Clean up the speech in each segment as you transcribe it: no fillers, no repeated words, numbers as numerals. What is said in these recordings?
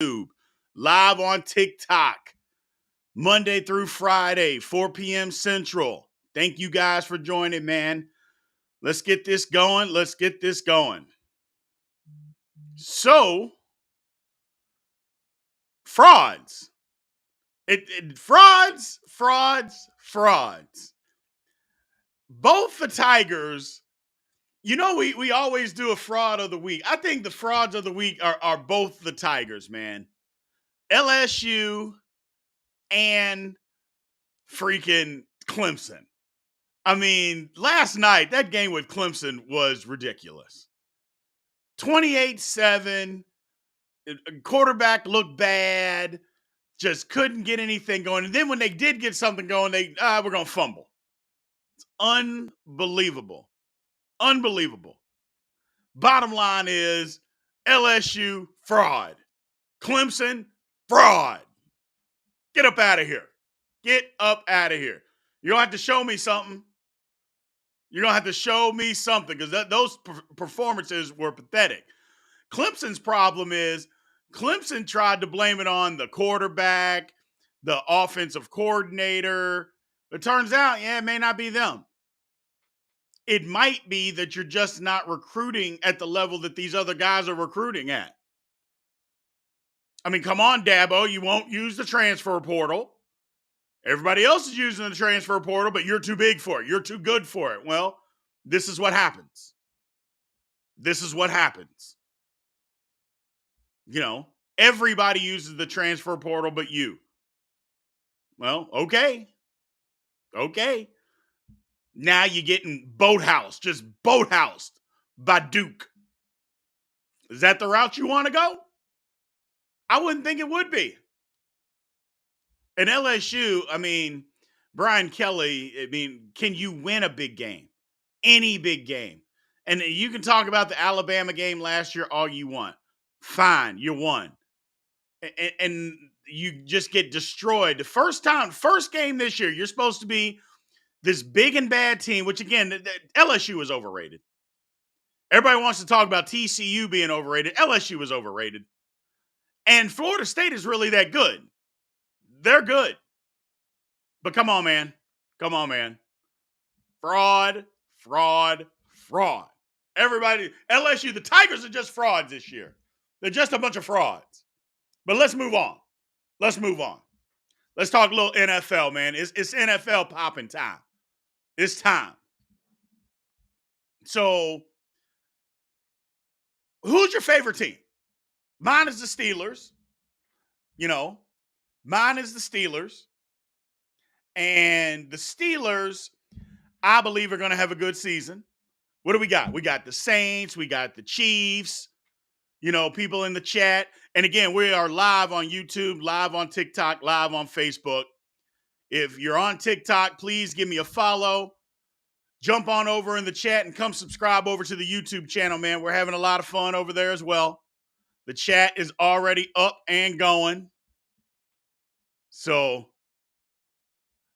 YouTube, live on TikTok, Monday through Friday, 4 p.m. Central. Thank you guys for joining, man. Let's get this going. Let's get this going. So, frauds. Frauds. Both the Tigers, we always do a fraud of the week. I think the frauds of the week are both the Tigers, man. LSU and freaking Clemson. I mean, last night, that game with Clemson was ridiculous. 28-7. Quarterback looked bad. Just couldn't get anything going. And then when they did get something going, we're going to fumble. It's unbelievable. Unbelievable. Bottom line is LSU, fraud. Clemson, fraud. Get up out of here. Get up out of here. You don't have to show me something. You're going to have to show me something because those performances were pathetic. Clemson's problem is Clemson tried to blame it on the quarterback, the offensive coordinator. It turns out, it may not be them. It might be that you're just not recruiting at the level that these other guys are recruiting at. I mean, come on, Dabo. You won't use the transfer portal. Everybody else is using the transfer portal, but you're too big for it. You're too good for it. Well, this is what happens. This is what happens. Everybody uses the transfer portal but you. Well, okay. Now you're getting just boathoused by Duke. Is that the route you want to go? I wouldn't think it would be. And LSU, Brian Kelly, can you win a big game? Any big game. And you can talk about the Alabama game last year all you want. Fine, you won. And you just get destroyed. The first game this year, you're supposed to be this big and bad team, which again, LSU is overrated. Everybody wants to talk about TCU being overrated. LSU is overrated. And Florida State is really that good. They're good. But come on, man. Fraud. Everybody, LSU, the Tigers are just frauds this year. They're just a bunch of frauds. But let's move on. Let's talk a little NFL, man. It's NFL popping time. It's time. So, who's your favorite team? Mine is the Steelers. And the Steelers, I believe, are going to have a good season. What do we got? We got the Saints. We got the Chiefs. People in the chat. And again, we are live on YouTube, live on TikTok, live on Facebook. If you're on TikTok, please give me a follow. Jump on over in the chat and come subscribe over to the YouTube channel, man. We're having a lot of fun over there as well. The chat is already up and going. So,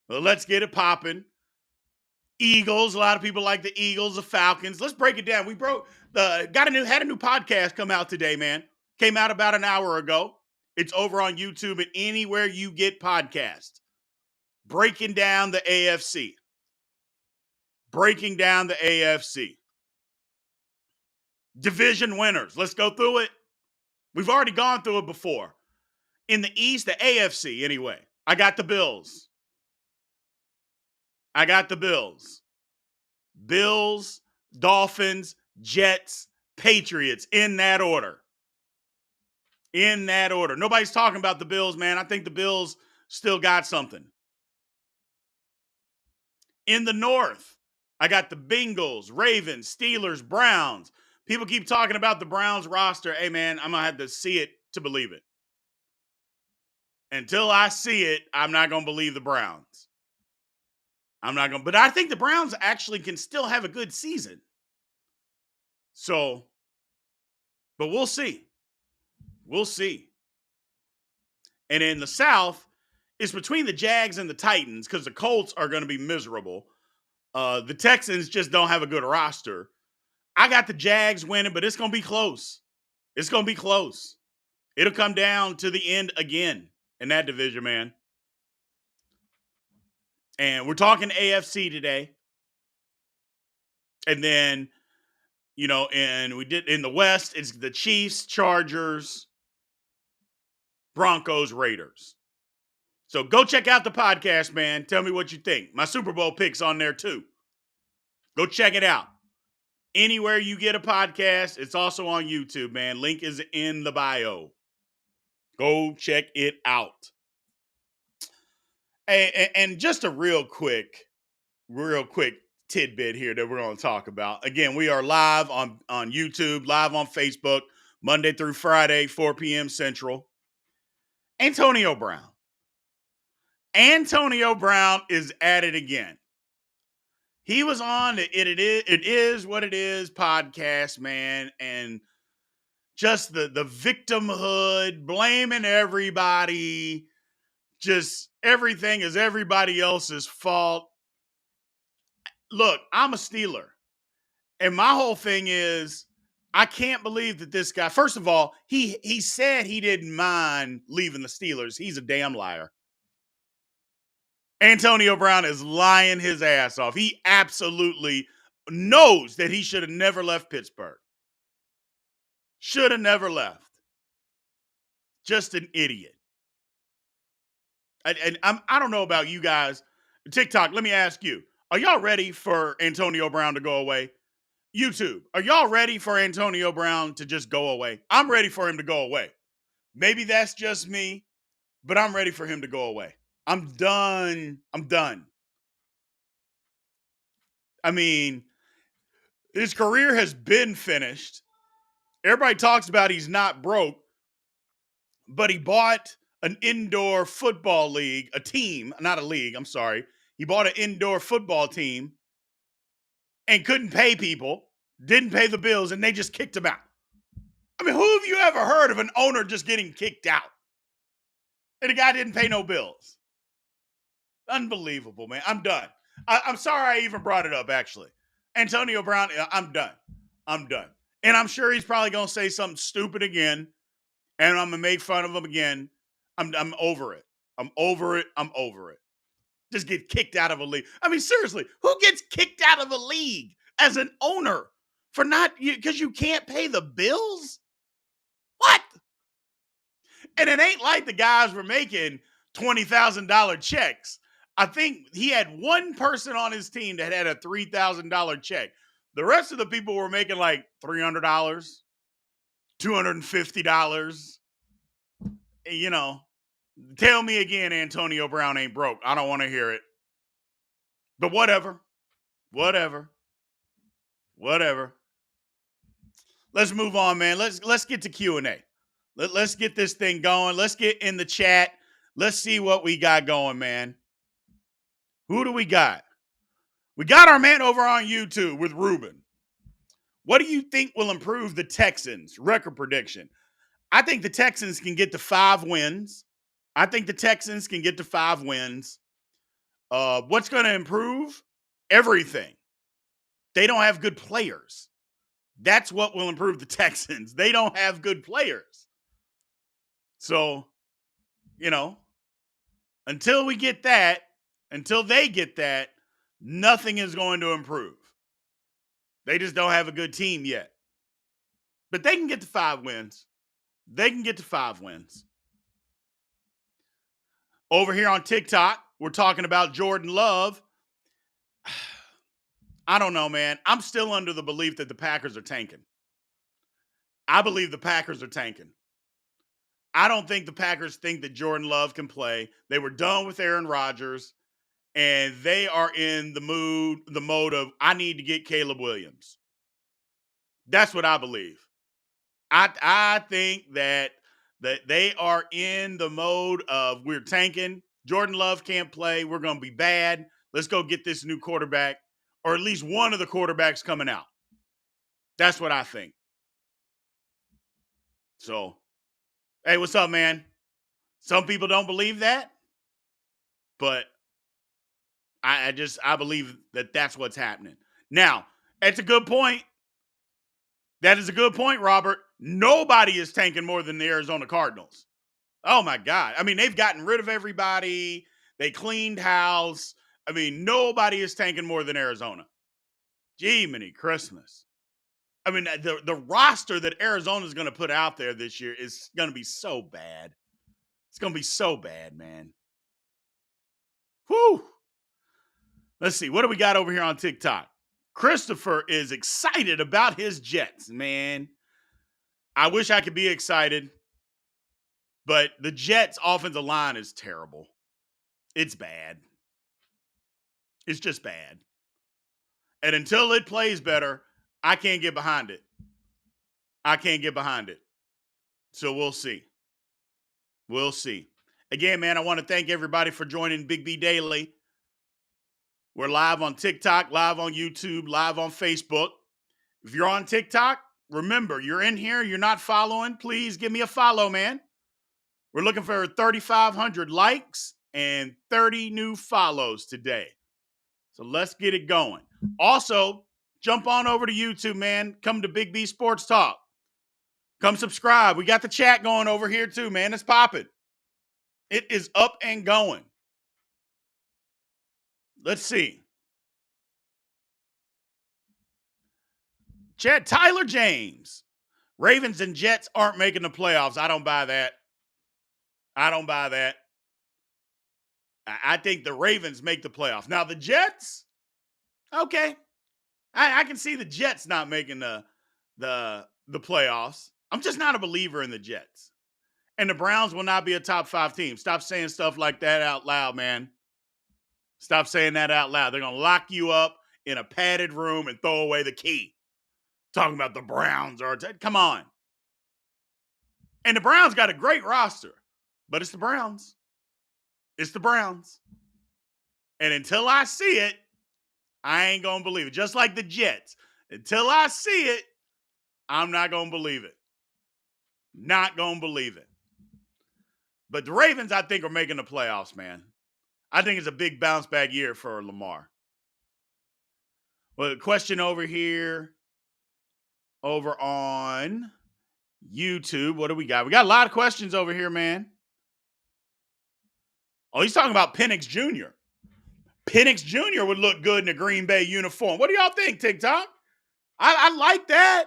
let's get it popping. Eagles. A lot of people like the Eagles, the Falcons. Let's break it down. Had a new podcast come out today, man. Came out about an hour ago. It's over on YouTube and anywhere you get podcasts. Breaking down the AFC. Division winners. Let's go through it. We've already gone through it before. In the East, the AFC anyway. I got the Bills. Bills, Dolphins, Jets, Patriots, in that order. Nobody's talking about the Bills, man. I think the Bills still got something. In the North, I got the Bengals, Ravens, Steelers, Browns. People keep talking about the Browns roster. Hey, man, I'm going to have to see it to believe it. Until I see it, I'm not going to believe the Browns. But I think the Browns actually can still have a good season. So, but we'll see. And in the South, it's between the Jags and the Titans because the Colts are going to be miserable. The Texans just don't have a good roster. I got the Jags winning, but it's going to be close. It'll come down to the end again in that division, man. And we're talking AFC today. And then, and we did in the West, it's the Chiefs, Chargers, Broncos, Raiders. So go check out the podcast, man. Tell me what you think. My Super Bowl picks on there too. Go check it out. Anywhere you get a podcast, it's also on YouTube, man. Link is in the bio. Go check it out. Hey, and just a real quick tidbit here that we're going to talk about. Again, we are live on YouTube, live on Facebook, Monday through Friday, 4 p.m. Central. Antonio Brown. Antonio Brown is at it again. He was on it is what it is podcast, man, and just the victimhood, blaming everybody, just everything is everybody else's fault. Look, I'm a Steeler, and my whole thing is I can't believe that this guy. First of all, he said he didn't mind leaving the Steelers. He's a damn liar. Antonio Brown is lying his ass off. He absolutely knows that he should have never left Pittsburgh. Should have never left. Just an idiot. And I don't know about you guys. TikTok, let me ask you. Are y'all ready for Antonio Brown to go away? YouTube, are y'all ready for Antonio Brown to just go away? I'm ready for him to go away. Maybe that's just me, but I'm ready for him to go away. I'm done. I mean, his career has been finished. Everybody talks about he's not broke, but he bought an indoor football league, a team, not a league, I'm sorry. He bought an indoor football team and couldn't pay people, didn't pay the bills, and they just kicked him out. I mean, who have you ever heard of an owner just getting kicked out? And the guy didn't pay no bills. Unbelievable, man. I'm done. I'm sorry I even brought it up, actually. Antonio Brown, I'm done. And I'm sure he's probably going to say something stupid again, and I'm going to make fun of him again. I'm over it. I'm over it. Just get kicked out of a league. I mean, seriously, who gets kicked out of a league as an owner for not, because you can't pay the bills? What? And it ain't like the guys were making $20,000 checks. I think he had one person on his team that had a $3,000 check. The rest of the people were making like $300, $250. Tell me again Antonio Brown ain't broke. I don't want to hear it. But whatever. Let's move on, man. Let's get to Q&A. Let's get this thing going. Let's get in the chat. Let's see what we got going, man. Who do we got? We got our man over on YouTube with Ruben. What do you think will improve the Texans' record prediction? I think the Texans can get to 5 wins. What's going to improve? Everything. They don't have good players. That's what will improve the Texans. They don't have good players. So, until they get that, nothing is going to improve. They just don't have a good team yet. But they can get to 5 wins. Over here on TikTok, we're talking about Jordan Love. I don't know, man. I'm still under the belief that the Packers are tanking. I believe the Packers are tanking. I don't think the Packers think that Jordan Love can play. They were done with Aaron Rodgers, and they are in the mode of, I need to get Caleb Williams. That's what I believe. I think that they are in the mode of, we're tanking. Jordan Love can't play. We're going to be bad. Let's go get this new quarterback, or at least one of the quarterbacks coming out. That's what I think. So, hey, what's up, man? Some people don't believe that, but I believe that that's what's happening. Now, that's a good point. That is a good point, Robert. Nobody is tanking more than the Arizona Cardinals. Oh my God. I mean, they've gotten rid of everybody. They cleaned house. I mean, nobody is tanking more than Arizona. Gee, many Christmas. I mean, the roster that Arizona is going to put out there this year is going to be so bad. It's going to be so bad, man. Whew. Let's see. What do we got over here on TikTok? Christopher is excited about his Jets, man. I wish I could be excited, but the Jets' offensive line is terrible. It's bad. It's just bad. And until it plays better, I can't get behind it. I can't get behind it. So we'll see. We'll see. Again, man, I want to thank everybody for joining Big B Daily. We're live on TikTok, live on YouTube, live on Facebook. If you're on TikTok, remember, you're in here, you're not following, please give me a follow, man. We're looking for 3,500 likes and 30 new follows today. So let's get it going. Also, jump on over to YouTube, man. Come to Big B Sports Talk. Come subscribe. We got the chat going over here too, man. It's popping. It is up and going. Let's see. Chad Tyler James. Ravens and Jets aren't making the playoffs. I don't buy that. I don't buy that. I think the Ravens make the playoffs. Now, the Jets, okay. I can see the Jets not making the playoffs. I'm just not a believer in the Jets. And the Browns will not be a top 5 team. Stop saying stuff like that out loud, man. Stop saying that out loud. They're going to lock you up in a padded room and throw away the key. Talking about the Browns. Come on. And the Browns got a great roster. But it's the Browns. It's the Browns. And until I see it, I ain't going to believe it. Just like the Jets. Until I see it, I'm not going to believe it. Not going to believe it. But the Ravens, I think, are making the playoffs, man. I think it's a big bounce back year for Lamar. Well, the question over here, over on YouTube. What do we got? We got a lot of questions over here, man. Oh, he's talking about Penix Jr. Penix Jr. would look good in a Green Bay uniform. What do y'all think, TikTok? I like that.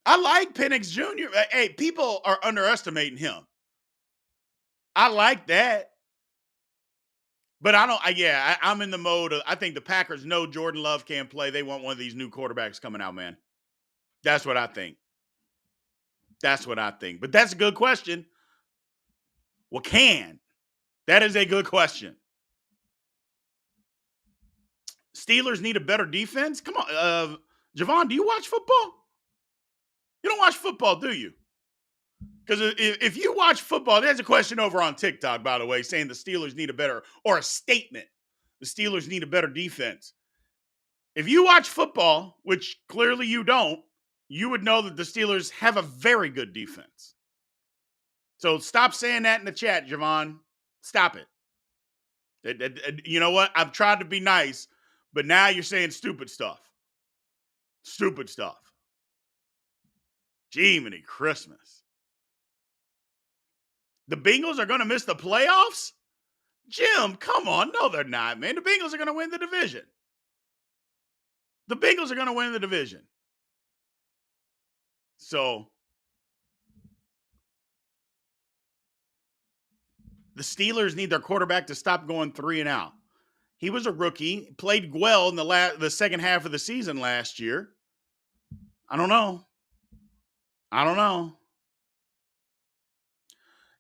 I like Penix Jr. Hey, people are underestimating him. I like that. But I'm in the mode of, I think the Packers know Jordan Love can't play. They want one of these new quarterbacks coming out, man. That's what I think. That's what I think. But that's a good question. Well, that is a good question. Steelers need a better defense? Come on. Javon, do you watch football? You don't watch football, do you? Because if you watch football, there's a question over on TikTok, by the way, saying the Steelers need a better, or a statement, the Steelers need a better defense. If you watch football, which clearly you don't, you would know that the Steelers have a very good defense. So stop saying that in the chat, Javon. Stop it. You know what? I've tried to be nice, but now you're saying stupid stuff. Stupid stuff. Jiminy Christmas. The Bengals are going to miss the playoffs? Jim, come on. No, they're not, man. The Bengals are going to win the division. The Bengals are going to win the division. So, the Steelers need their quarterback to stop going 3 and out. He was a rookie, played well in the second half of the season last year. I don't know.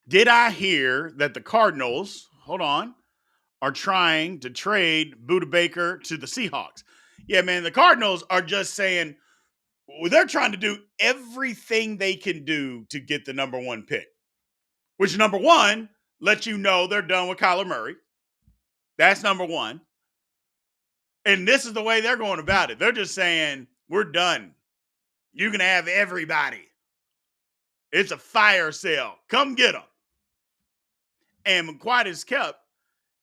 Did I hear that the Cardinals, are trying to trade Budda Baker to the Seahawks? Yeah, man, the Cardinals are just saying, they're trying to do everything they can do to get the number 1 pick. Which, number 1, lets you know they're done with Kyler Murray. That's number 1. And this is the way they're going about it. They're just saying, we're done. You can have everybody. It's a fire sale. Come get them. And quiet as kept,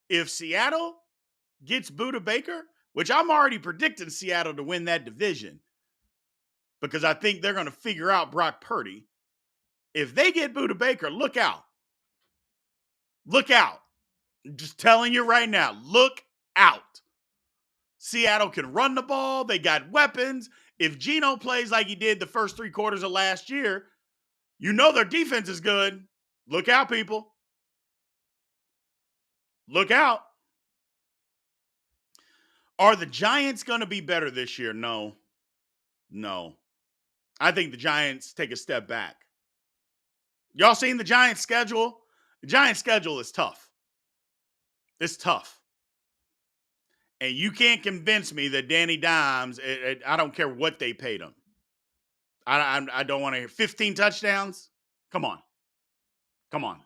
if Seattle gets Budda Baker, which I'm already predicting Seattle to win that division, because I think they're going to figure out Brock Purdy. If they get Buda Baker, look out. Look out. I'm just telling you right now, look out. Seattle can run the ball. They got weapons. If Geno plays like he did the first 3 quarters of last year, you know their defense is good. Look out, people. Look out. Are the Giants going to be better this year? No. No. I think the Giants take a step back. Y'all seen the Giants schedule? The Giants schedule is tough. It's tough. And you can't convince me that Danny Dimes, I don't care what they paid him. I don't want to hear 15 touchdowns. Come on. Come on.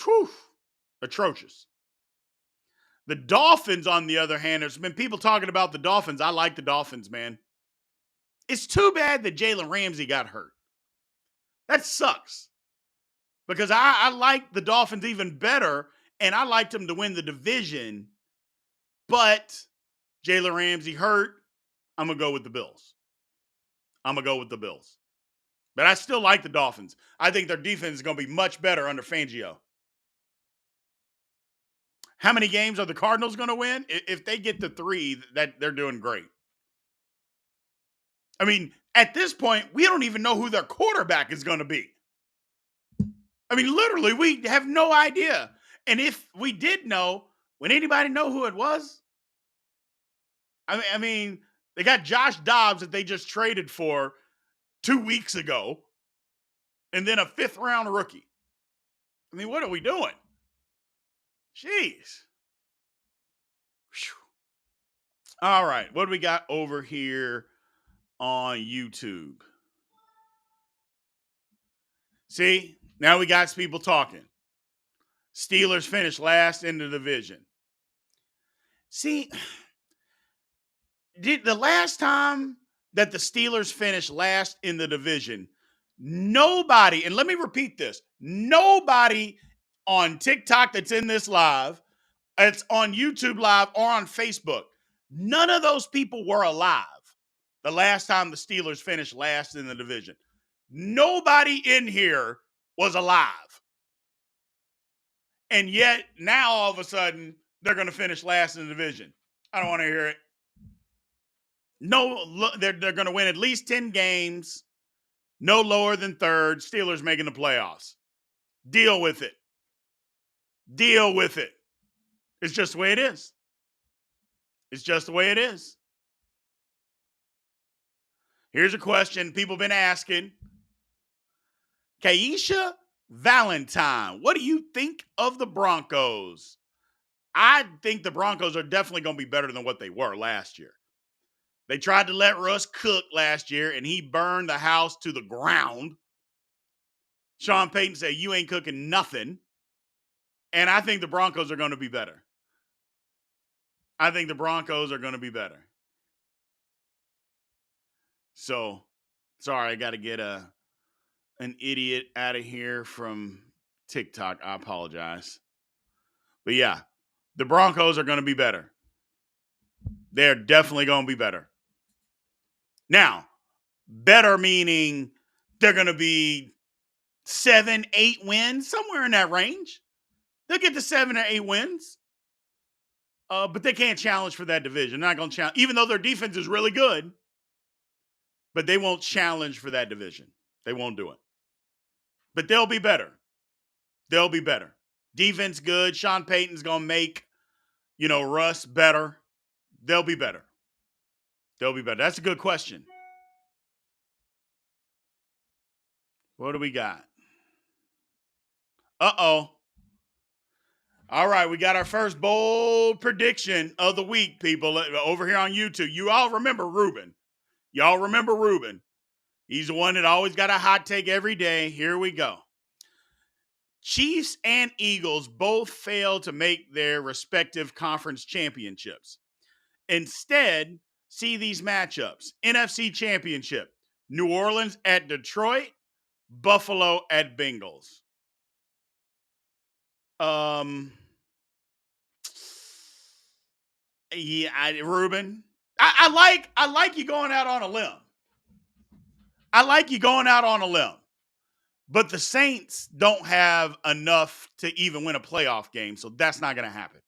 Whew. Atrocious. The Dolphins, on the other hand, there's been people talking about the Dolphins. I like the Dolphins, man. It's too bad that Jalen Ramsey got hurt. That sucks. Because I like the Dolphins even better, and I liked them to win the division. But Jalen Ramsey hurt. I'm going to go with the Bills. But I still like the Dolphins. I think their defense is going to be much better under Fangio. How many games are the Cardinals going to win? If they get to 3, that they're doing great. I mean, at this point, we don't even know who their quarterback is going to be. I mean, literally, we have no idea. And if we did know, would anybody know who it was? I mean, they got Josh Dobbs that they just traded for 2 weeks ago, and then a 5th-round rookie. I mean, what are we doing? Jeez. Whew. All right, what do we got over here on YouTube? See, now we got people talking. Steelers finished last in the division. See, the last time that the Steelers finished last in the division, nobody, and let me repeat this, nobody on TikTok that's in this live, it's on YouTube Live or on Facebook, none of those people were alive the last time the Steelers finished last in the division. Nobody in here was alive. And yet, now all of a sudden, they're going to finish last in the division. I don't want to hear it. No, they're going to win at least 10 games, no lower than 3rd. Steelers making the playoffs. Deal with it. Deal with it. It's just the way it is. It's just the way it is. Here's a question people have been asking. Kaisha Valentine, what do you think of the Broncos? I think the Broncos are definitely going to be better than what they were last year. They tried to let Russ cook last year, and he burned the house to the ground. Sean Payton said, you ain't cooking nothing. And I think the Broncos are going to be better. I think the Broncos are going to be better. So, sorry, I got to get an idiot out of here from TikTok. I apologize. But yeah, the Broncos are going to be better. They're definitely going to be better. Now, better meaning they're going to be 7, 8 wins, somewhere in that range. They'll get to 7 or 8 wins. But they can't challenge for that division. They're not going to challenge, even though their defense is really good. But they won't challenge for that division. They won't do it. But they'll be better. They'll be better. Defense good. Sean Payton's going to make, Russ better. They'll be better. They'll be better. That's a good question. What do we got? Uh-oh. All right, we got our first bold prediction of the week, people, over here on YouTube. You all remember Ruben. Y'all remember Ruben. He's the one that always got a hot take every day. Here we go. Chiefs and Eagles both failed to make their respective conference championships. Instead, see these matchups. NFC Championship, New Orleans at Detroit, Buffalo at Bengals. Yeah, Ruben. I like you going out on a limb. I like you going out on a limb, but the Saints don't have enough to even win a playoff game, so that's not going to happen.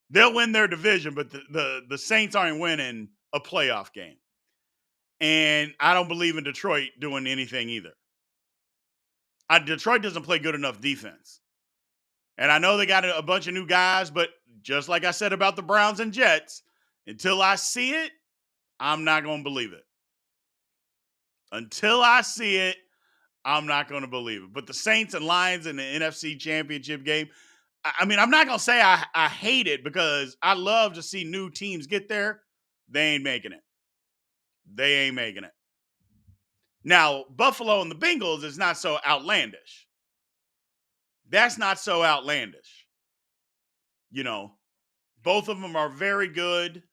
They'll win their division, but the Saints aren't winning a playoff game. And I don't believe in Detroit doing anything either. Detroit doesn't play good enough defense. And I know they got a bunch of new guys, but just like I said about the Browns and Jets, until I see it, I'm not going to believe it. Until I see it, I'm not going to believe it. But the Saints and Lions in the NFC Championship game, I mean, I'm not going to say I hate it because I love to see new teams get there. They ain't making it. They ain't making it. Now, Buffalo and the Bengals is not so outlandish. That's not so outlandish. You know, both of them are very good.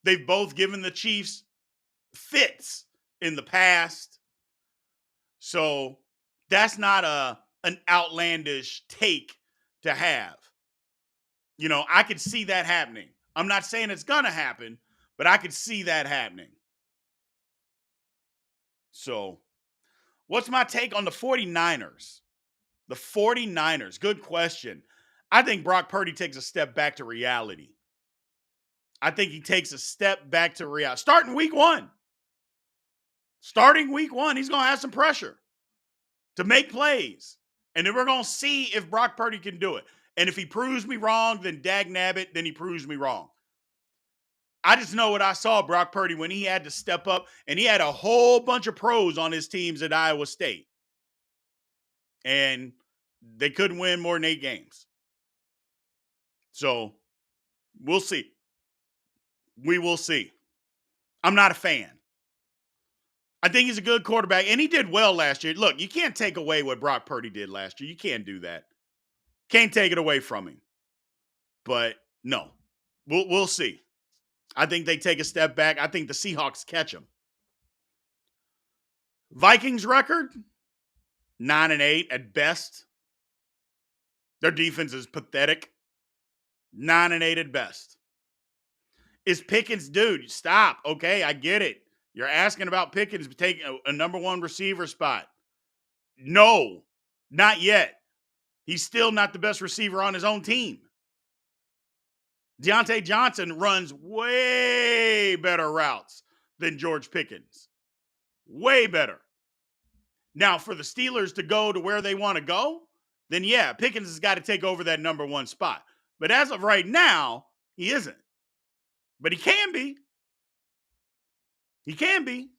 They've both given the Chiefs fits in the past. So that's not an outlandish take to have. You know, I could see that happening. I'm not saying it's going to happen, but I could see that happening. So, what's my take on the 49ers? The 49ers, good question. I think Brock Purdy takes a step back to reality. I think he takes a step back to reality. Starting week one, he's going to have some pressure to make plays. And then we're going to see if Brock Purdy can do it. And if he proves me wrong, then dag nabbit, then he proves me wrong. I just know what I saw Brock Purdy when he had to step up, and he had a whole bunch of pros on his teams at Iowa State. And they couldn't win more than 8 games. So we'll see. We will see. I'm not a fan. I think he's a good quarterback, and he did well last year. Look, you can't take away what Brock Purdy did last year. You can't do that. Can't take it away from him. But no, we'll see. I think they take a step back. I think the Seahawks catch him. Vikings record, 9-8 at best. Their defense is pathetic. 9-8 at best. Is Pickens, dude, stop. Okay, I get it. You're asking about Pickens taking a number 1 receiver spot. No, not yet. He's still not the best receiver on his own team. Deontay Johnson runs way better routes than George Pickens. Way better. Now, for the Steelers to go to where they want to go, then yeah, Pickens has got to take over that number 1 spot. But as of right now, he isn't. But he can be. He can be.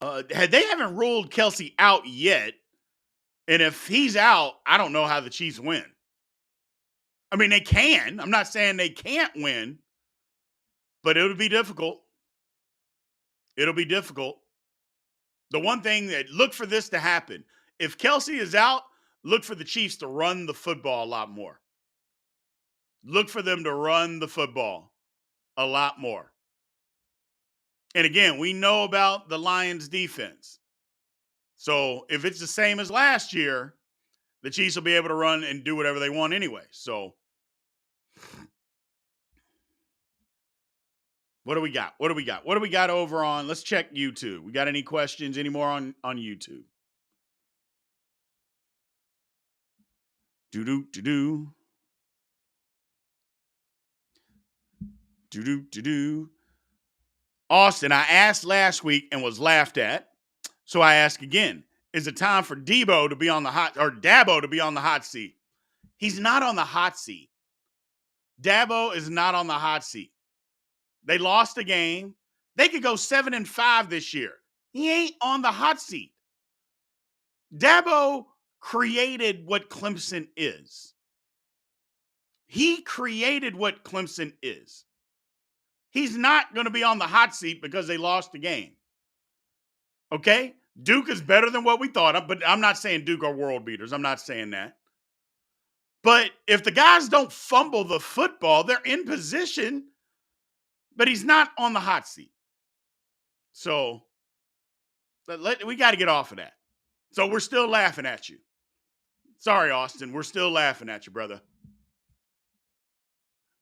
They haven't ruled Kelsey out yet. And if he's out, I don't know how the Chiefs win. I mean, they can. I'm not saying they can't win, but it'll be difficult. It'll be difficult. The one thing that look for this to happen, if Kelsey is out, look for the Chiefs to run the football a lot more. Look for them to run the football a lot more. And again, we know about the Lions defense. So if it's the same as last year, the Chiefs will be able to run and do whatever they want anyway. So what do we got? What do we got? What do we got over on? Let's check YouTube. We got any questions anymore on YouTube? Do-do-do-do. Do-do-do-do. Austin, I asked last week and was laughed at. So I ask again. Is it time for Dabo to be on the hot seat? He's not on the hot seat. Dabo is not on the hot seat. They lost a game. They could go 7-5 this year. He ain't on the hot seat. Dabo created what Clemson is. He created what Clemson is. He's not going to be on the hot seat because they lost the game. Okay? Duke is better than what we thought of, but I'm not saying Duke are world beaters. I'm not saying that. But if the guys don't fumble the football, they're in position, but he's not on the hot seat. So we got to get off of that. So we're still laughing at you. Sorry, Austin. We're still laughing at you, brother.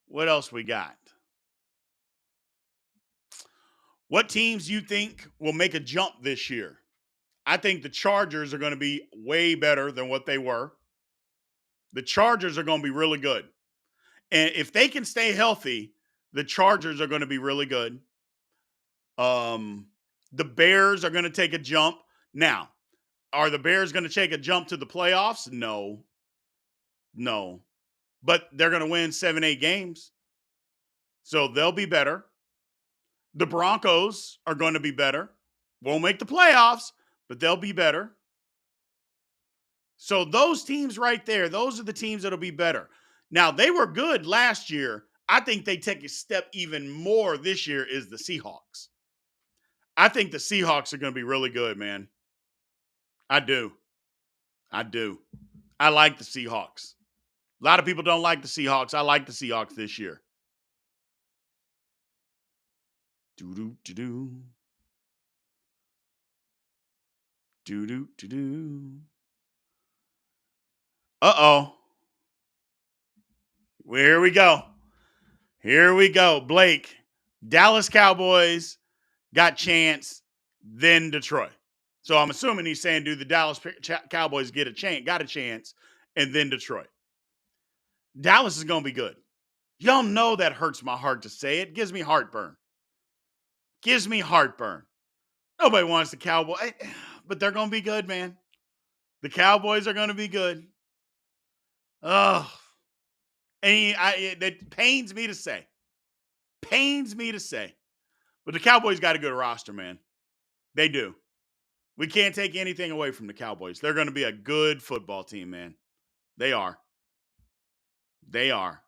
What else we got? What teams you think will make a jump this year? I think the Chargers are going to be way better than what they were. The Chargers are going to be really good. And if they can stay healthy, the Chargers are going to be really good. Um, the Bears are going to take a jump. Now, are the Bears going to take a jump to the playoffs? No. No. But they're going to win 7, 8 games. So they'll be better. The Broncos are going to be better. Won't make the playoffs, but they'll be better. So those teams right there, those are the teams that'll be better. Now, they were good last year. I think they take a step even more this year is the Seahawks. I think the Seahawks are going to be really good, man. I do. I do. I like the Seahawks. A lot of people don't like the Seahawks. I like the Seahawks this year. Do-do-do-do. Do-do-do-do. Uh-oh. Here we go. Here we go. Blake, Dallas Cowboys got chance, then Detroit. So I'm assuming he's saying, do the Dallas Cowboys got a chance, and then Detroit. Dallas is going to be good. Y'all know that hurts my heart to say it. Gives me heartburn. Gives me heartburn. Nobody wants the Cowboys, but they're going to be good, man. The Cowboys are going to be good. Oh, and that pains me to say. Pains me to say. But the Cowboys got a good roster, man. They do. We can't take anything away from the Cowboys. They're going to be a good football team, man. They are. They are.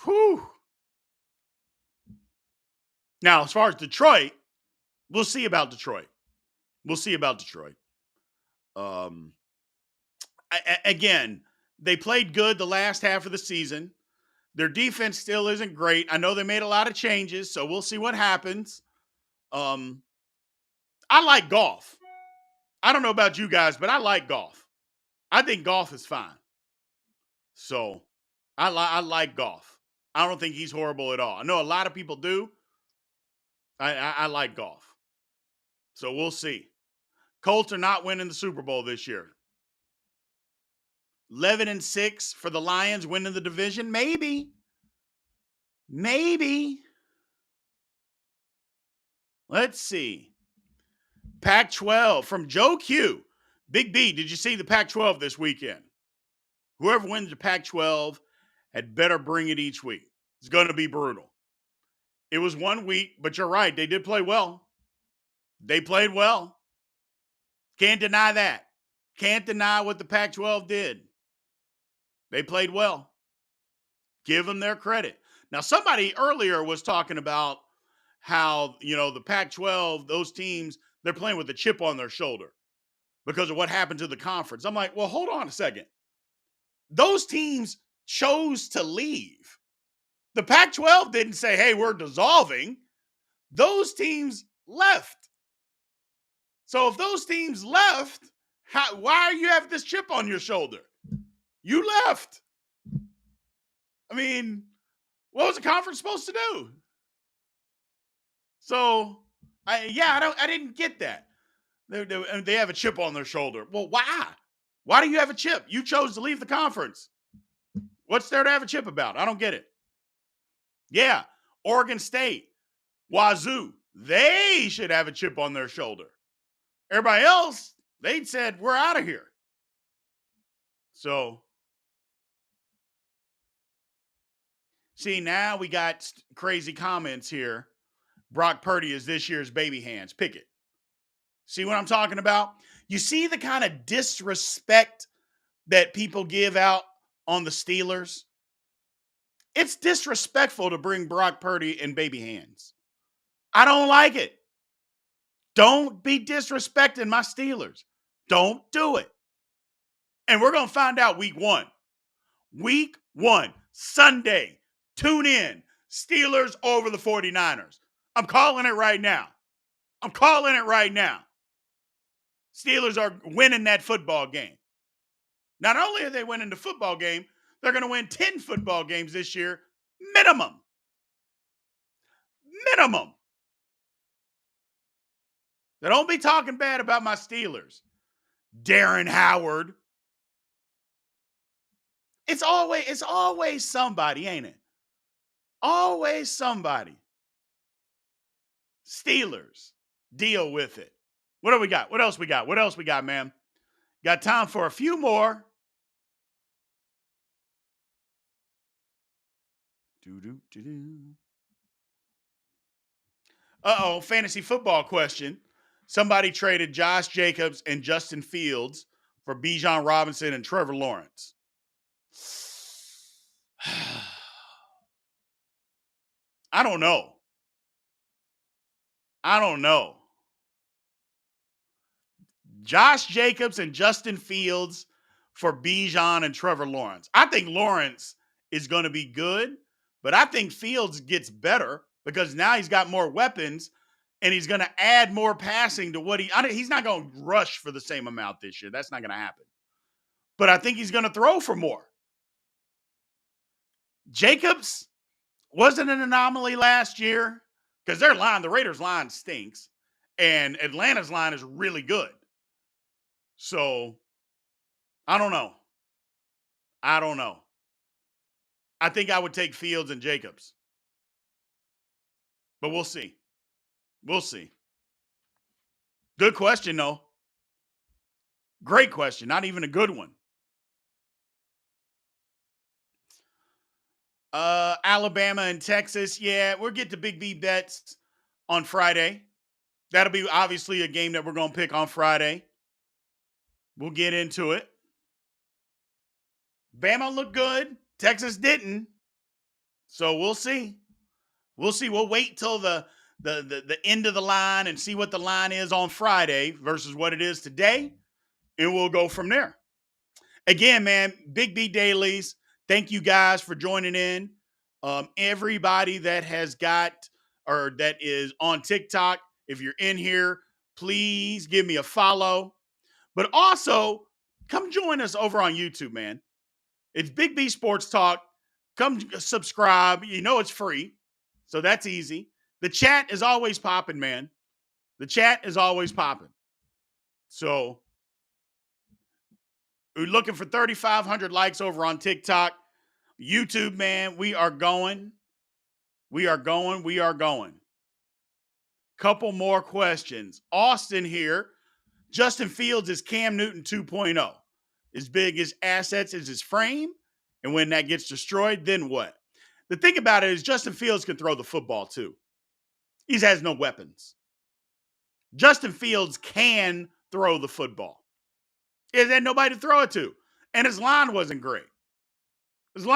Whew. Now, as far as Detroit, we'll see about Detroit. We'll see about Detroit. Again, they played good the last half of the season. Their defense still isn't great. I know they made a lot of changes, so we'll see what happens. I like Goff. I don't know about you guys, but I like Goff. I think Goff is fine. So I like Goff. I don't think he's horrible at all. I know a lot of people do. I like Goff. So we'll see. Colts are not winning the Super Bowl this year. 11-6 for the Lions winning the division. Maybe. Let's see. Pac-12 from Joe Q. Big B, did you see the Pac-12 this weekend? Whoever wins the Pac-12 had better bring it each week. It's going to be brutal. It was 1 week, but you're right. They did play well. They played well. Can't deny that. Can't deny what the Pac-12 did. They played well. Give them their credit. Now, somebody earlier was talking about how, the Pac-12, those teams, they're playing with a chip on their shoulder because of what happened to the conference. I'm like, well, hold on a second. Those teams chose to leave. The Pac-12 didn't say, hey, we're dissolving. Those teams left. So if those teams left, why are you having this chip on your shoulder? You left. I mean, what was the conference supposed to do? So, I didn't get that. They have a chip on their shoulder. Well, why? Why do you have a chip? You chose to leave the conference. What's there to have a chip about? I don't get it. Yeah, Oregon State, Wazoo, they should have a chip on their shoulder. Everybody else, they'd said, we're out of here. So, see, now we got crazy comments here. Brock Purdy is this year's baby hands. Pick it. See what I'm talking about? You see the kind of disrespect that people give out on the Steelers? It's disrespectful to bring Brock Purdy in baby hands. I don't like it. Don't be disrespecting my Steelers. Don't do it. And we're going to find out week 1. Week 1, Sunday. Tune in. Steelers over the 49ers. I'm calling it right now. Steelers are winning that football game. Not only are they winning the football game, they're going to win 10 football games this year Minimum. Minimum. Now, don't be talking bad about my Steelers. Darren Howard. It's always somebody, ain't it? Always somebody. Steelers. Deal with it. What do we got? What else we got? What else we got, man? Got time for a few more. Do-do-do-do. Uh-oh, fantasy football question. Somebody traded Josh Jacobs and Justin Fields for Bijan Robinson and Trevor Lawrence. I don't know. I don't know. Josh Jacobs and Justin Fields for Bijan and Trevor Lawrence. I think Lawrence is going to be good, but I think Fields gets better because now he's got more weapons and he's going to add more passing to what he's not going to rush for the same amount this year. That's not going to happen. But I think he's going to throw for more. Jacobs wasn't an anomaly last year because their line, the Raiders' line stinks, and Atlanta's line is really good. So I don't know. I think I would take Fields and Jacobs. But we'll see. We'll see. Good question, though. Great question. Not even a good one. Alabama and Texas. Yeah, we'll get to Big B bets on Friday. That'll be obviously a game that we're going to pick on Friday. We'll get into it. Bama looked good. Texas didn't. So we'll see. We'll see. We'll wait till the end of the line and see what the line is on Friday versus what it is today. And we'll go from there. Again, man, Big B Dailies. Thank you guys for joining in. Everybody that has got or that is on TikTok, if you're in here, please give me a follow. But also, come join us over on YouTube, man. It's Big B Sports Talk. Come subscribe. You know it's free, so that's easy. The chat is always popping, man. The chat is always popping. So we're looking for 3,500 likes over on TikTok. YouTube, man, we are going. We are going. Couple more questions. Austin here. Justin Fields is Cam Newton 2.0. His biggest assets is his frame. And when that gets destroyed, then what? The thing about it is Justin Fields can throw the football too. He has no weapons. Justin Fields can throw the football. He had nobody to throw it to. And his line wasn't great. So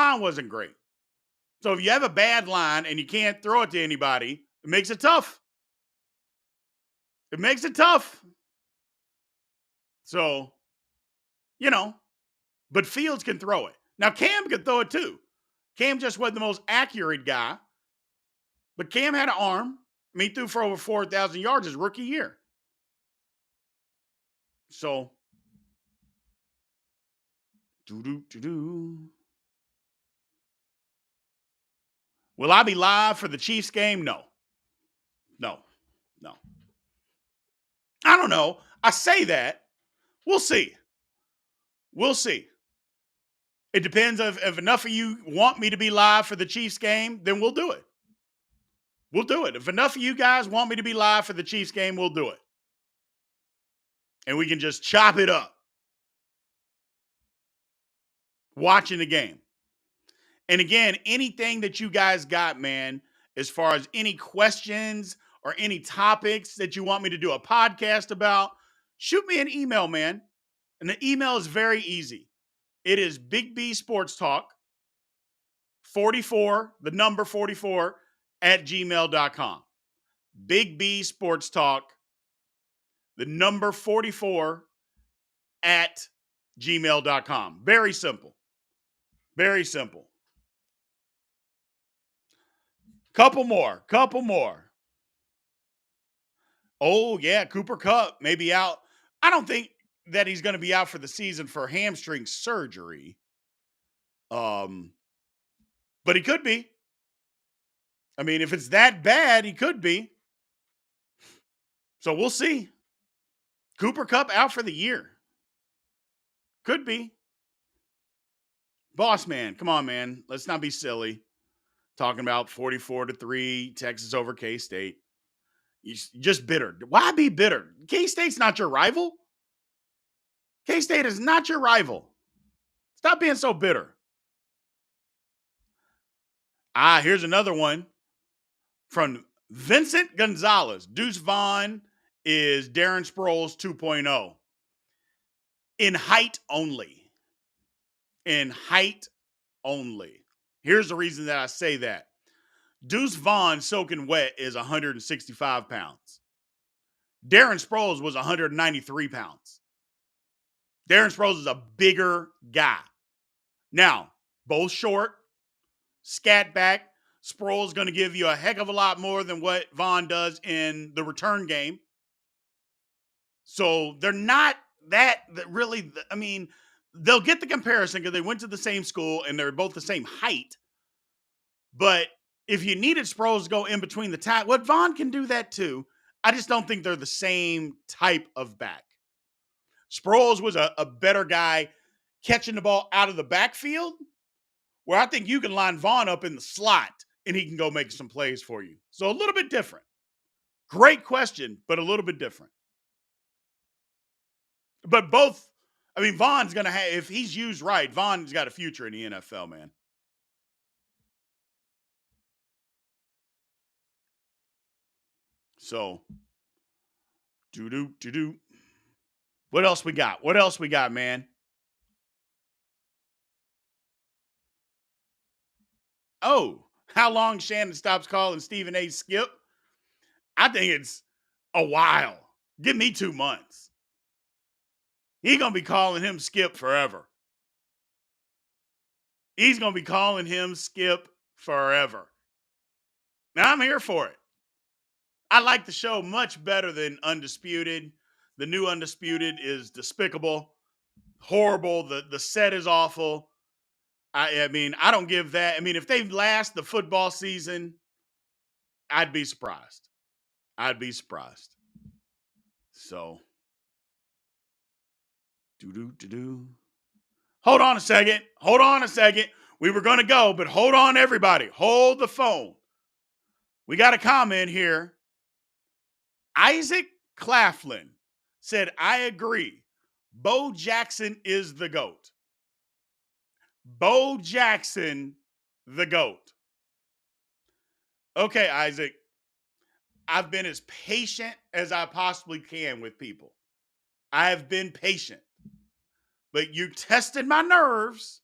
if you have a bad line and you can't throw it to anybody, it makes it tough. So, but Fields can throw it. Now, Cam can throw it too. Cam just wasn't the most accurate guy, but Cam had an arm. I mean, he threw for over 4,000 yards his rookie year. So, will I be live for the Chiefs game? No. I don't know. I say that. We'll see. It depends if enough of you want me to be live for the Chiefs game, then we'll do it. If enough of you guys want me to be live for the Chiefs game, we'll do it. And we can just chop it up watching the game. And again, anything that you guys got, man, as far as any questions or any topics that you want me to do a podcast about, shoot me an email, man. And the email is very easy. It is Big B Sports Talk 44, the number 44 at gmail.com. Big B Sports Talk, the number 44 at gmail.com. Very simple. Couple more. Oh, yeah, Cooper Kupp may be out. I don't think that he's going to be out for the season for hamstring surgery. But he could be. I mean, if it's that bad, he could be. So we'll see. Cooper Cup out for the year. Could be. Boss man, come on, man. Let's not be silly. Talking about 44-3, Texas over K State. You're just bitter. Why be bitter? K State's not your rival. K State is not your rival. Stop being so bitter. Here's another one from Vincent Gonzalez. Deuce Vaughn is Darren Sproles 2.0 in height only. In height only. Here's the reason that I say that. Deuce Vaughn soaking wet is 165 pounds. Darren Sproles was 193 pounds. Darren Sproles is a bigger guy. Now, both short, scat back. Sproles going to give you a heck of a lot more than what Vaughn does in the return game. So they're not that really, I mean, they'll get the comparison because they went to the same school and they're both the same height. But if you needed Sproles to go in between the tackle, what Vaughn can do that too. I just don't think they're the same type of back. Sproles was a better guy catching the ball out of the backfield, where I think you can line Vaughn up in the slot and he can go make some plays for you. So a little bit different. Great question, but a little bit different. But both, I mean, Vaughn's going to have, if he's used right, Vaughn's got a future in the NFL, man. So, do. What else we got? What else we got, man? Oh, how long Shannon stops calling Stephen A. Skip? I think it's a while. Give me 2 months. He's going to be calling him Skip forever. He's going to be calling him Skip forever. Now, I'm here for it. I like the show much better than Undisputed. The new Undisputed is despicable, horrible. The set is awful. I mean, I don't give that. I mean, if they last the football season, I'd be surprised. I'd be surprised. So, do. Hold on a second. Hold on a second. We were going to go, but hold on, everybody. Hold the phone. We got a comment here. Isaac Claflin said, I agree. Bo Jackson is the GOAT. Bo Jackson, the GOAT. Okay, Isaac. I've been as patient as I possibly can with people. I have been patient. But you tested my nerves,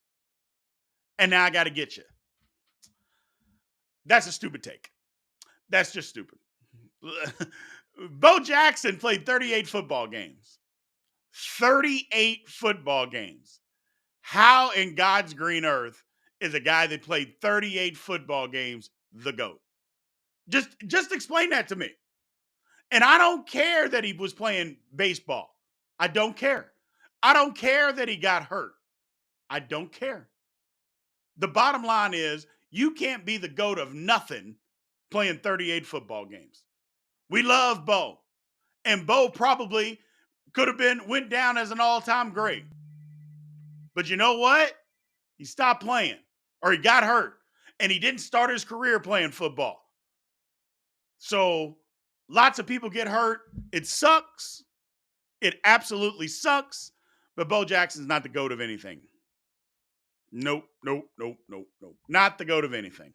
and now I got to get you. That's a stupid take. That's just stupid. Bo Jackson played 38 football games. 38 football games. How in God's green earth is a guy that played 38 football games the GOAT? Just explain that to me. And I don't care that he was playing baseball. I don't care. I don't care that he got hurt. I don't care. The bottom line is you can't be the GOAT of nothing playing 38 football games. We love Bo. And Bo probably went down as an all-time great. But you know what? He stopped playing or he got hurt and he didn't start his career playing football. So lots of people get hurt. It sucks. It absolutely sucks. But Bo Jackson's not the GOAT of anything. Nope. Not the GOAT of anything.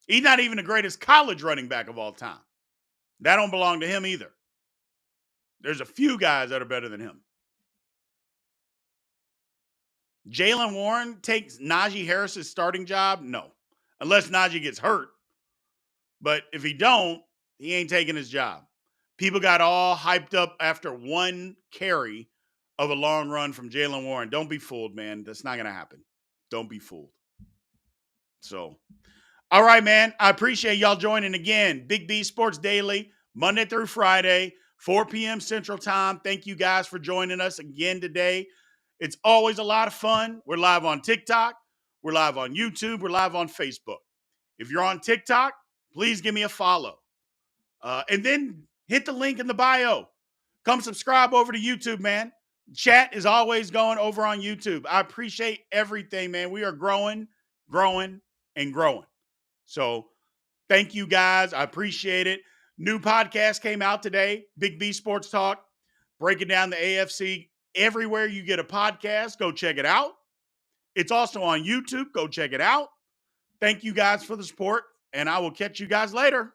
He's not even the greatest college running back of all time. That don't belong to him either. There's a few guys that are better than him. Jaylen Warren takes Najee Harris's starting job? No. Unless Najee gets hurt. But if he don't, he ain't taking his job. People got all hyped up after one carry of a long run from Jaylen Warren. Don't be fooled, man. That's not going to happen. Don't be fooled. So, all right, man. I appreciate y'all joining again. Big B Sports Daily, Monday through Friday, 4 p.m. Central Time. Thank you guys for joining us again today. It's always a lot of fun. We're live on TikTok. We're live on YouTube. We're live on Facebook. If you're on TikTok, please give me a follow. And then hit the link in the bio. Come subscribe over to YouTube, man. Chat is always going over on YouTube. I appreciate everything, man. We are growing, growing, and growing. So thank you guys. I appreciate it. New podcast came out today, Big B Sports Talk, breaking down the AFC. Everywhere you get a podcast, go check it out. It's also on YouTube. Go check it out. Thank you guys for the support, and I will catch you guys later.